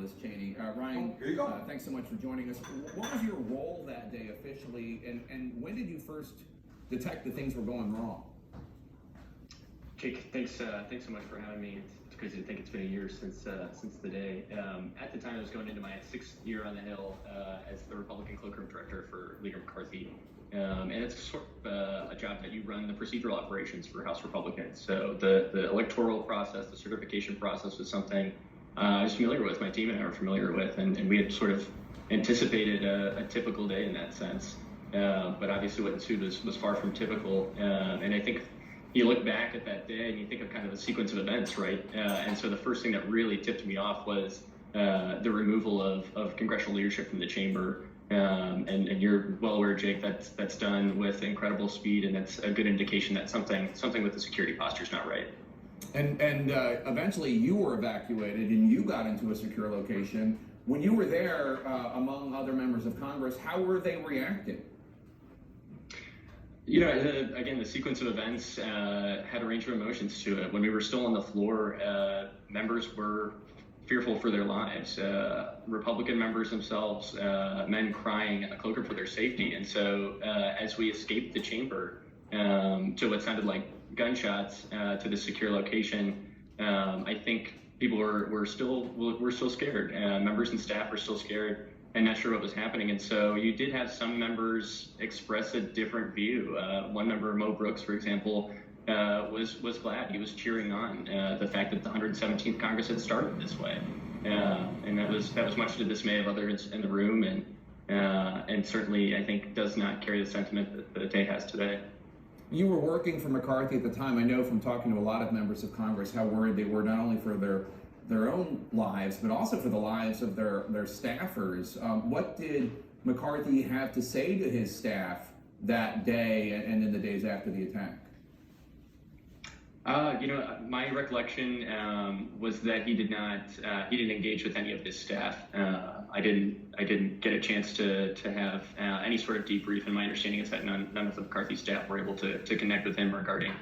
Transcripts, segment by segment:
Liz Cheney. Ryan, Here you go. Thanks so much for joining us. What was your role that day officially, and when did you first detect that things were going wrong? Jake, thanks so much for having me. It's crazy to think it's been a year since the day. At the time, I was going into my 6th year on the Hill as the Republican cloakroom director for Leader McCarthy. And it's sort of a job that you run the procedural operations for House Republicans. So the electoral process, the certification process was something I was familiar with, my team and I were familiar with, and we had sort of anticipated a typical day in that sense. But obviously what ensued was far from typical. And I think you look back at that day and you think of kind of a sequence of events, right? And so the first thing that really tipped me off was the removal of congressional leadership from the chamber. And you're well aware, Jake, that's done with incredible speed, and that's a good indication that something with the security posture is not right. And eventually you were evacuated and you got into a secure location. When you were there, among other members of Congress, how were they reacting? You know, again, the sequence of events had a range of emotions to it. When we were still on the floor, members were fearful for their lives. Republican members themselves, men crying in the cloakroom for their safety. And so as we escaped the chamber to what sounded like gunshots to the secure location, I think people were still scared. Members and staff were still scared and not sure what was happening. And so you did have some members express a different view. One member, Mo Brooks, for example, was glad. He was cheering on the fact that the 117th Congress had started this way, and that was much to the dismay of others in the room, and certainly I think does not carry the sentiment that the day has today. You were working for McCarthy at the time. I know from talking to a lot of members of Congress how worried they were not only for their own lives, but also for the lives of their staffers. What did McCarthy have to say to his staff that day and in the days after the attack? You know, my recollection was that he didn't engage with any of his staff. I didn't get a chance to have any sort of debrief, and my understanding is that none of the McCarthy staff were able to connect with him regarding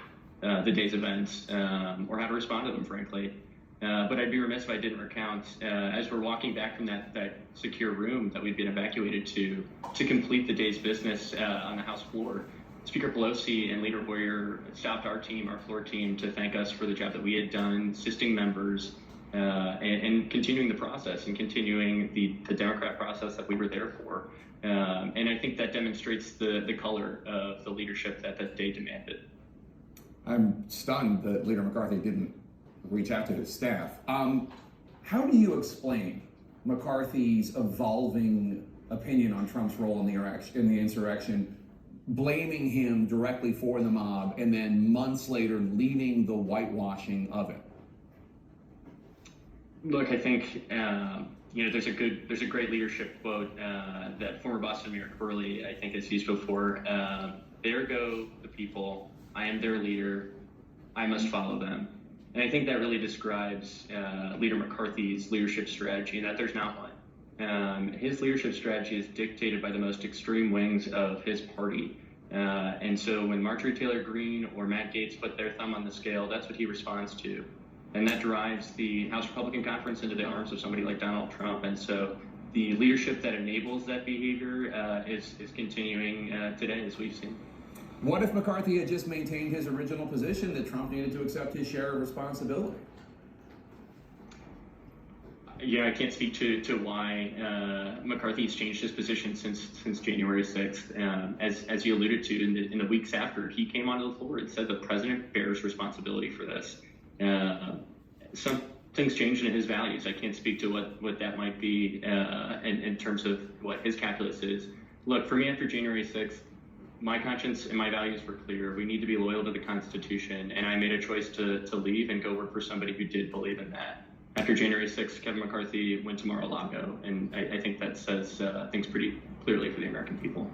the day's events or how to respond to them, frankly. But I'd be remiss if I didn't recount, as we're walking back from that secure room that we'd been evacuated to complete the day's business on the House floor, Speaker Pelosi and Leader Hoyer stopped our floor team, to thank us for the job that we had done, assisting members, and continuing the process and continuing the Democrat process that we were there for. And I think that demonstrates the color of the leadership that day demanded. I'm stunned that Leader McCarthy didn't reach out to his staff. How do you explain McCarthy's evolving opinion on Trump's role in the insurrection, blaming him directly for the mob, and then months later leading the whitewashing of it? Look, I think there's a great leadership quote that former Boston Mayor Corley, I think, has used before. There go the people. I am their leader. I must follow them. And I think that really describes Leader McCarthy's leadership strategy, and that there's not one. His leadership strategy is dictated by the most extreme wings of his party. And so when Marjorie Taylor Greene or Matt Gaetz put their thumb on the scale, that's what he responds to. And that drives the House Republican Conference into the arms of somebody like Donald Trump. And so the leadership that enables that behavior is continuing today, as we've seen. What if McCarthy had just maintained his original position that Trump needed to accept his share of responsibility? Yeah, I can't speak to why McCarthy's changed his position since January 6th. As you alluded to, in the weeks after, he came onto the floor and said the president bears responsibility for this. Some things changed in his values. I can't speak to what that might be in terms of what his calculus is. Look, for me, after January 6th, my conscience and my values were clear. We need to be loyal to the Constitution, and I made a choice to leave and go work for somebody who did believe in that. After January 6th, Kevin McCarthy went to Mar-a-Lago, and I think that says things pretty clearly for the American people.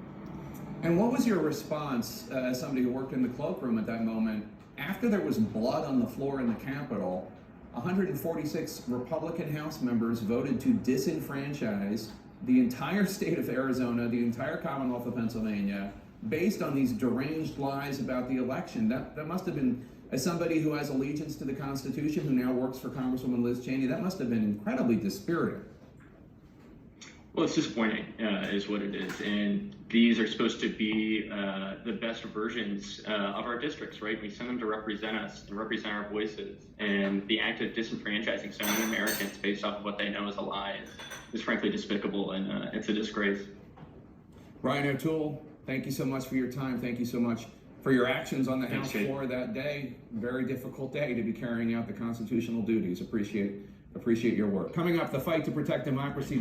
And what was your response as somebody who worked in the cloakroom at that moment, after there was blood on the floor in the Capitol? 146 Republican House members voted to disenfranchise the entire state of Arizona, the entire Commonwealth of Pennsylvania, based on these deranged lies about the election. That must have been, as somebody who has allegiance to the Constitution, who now works for Congresswoman Liz Cheney, that must have been incredibly dispiriting. Well, it's disappointing, is what it is. And these are supposed to be the best versions of our districts, right? We send them to represent us and represent our voices. And the act of disenfranchising so many Americans based off of what they know is a lie is frankly despicable, and it's a disgrace. Brian O'Toole, thank you so much for your time. Thank you so much for your actions on the Thanks, House Jake. floor that day. Very difficult day to be carrying out the constitutional duties. Appreciate your work. Coming up, the fight to protect democracy.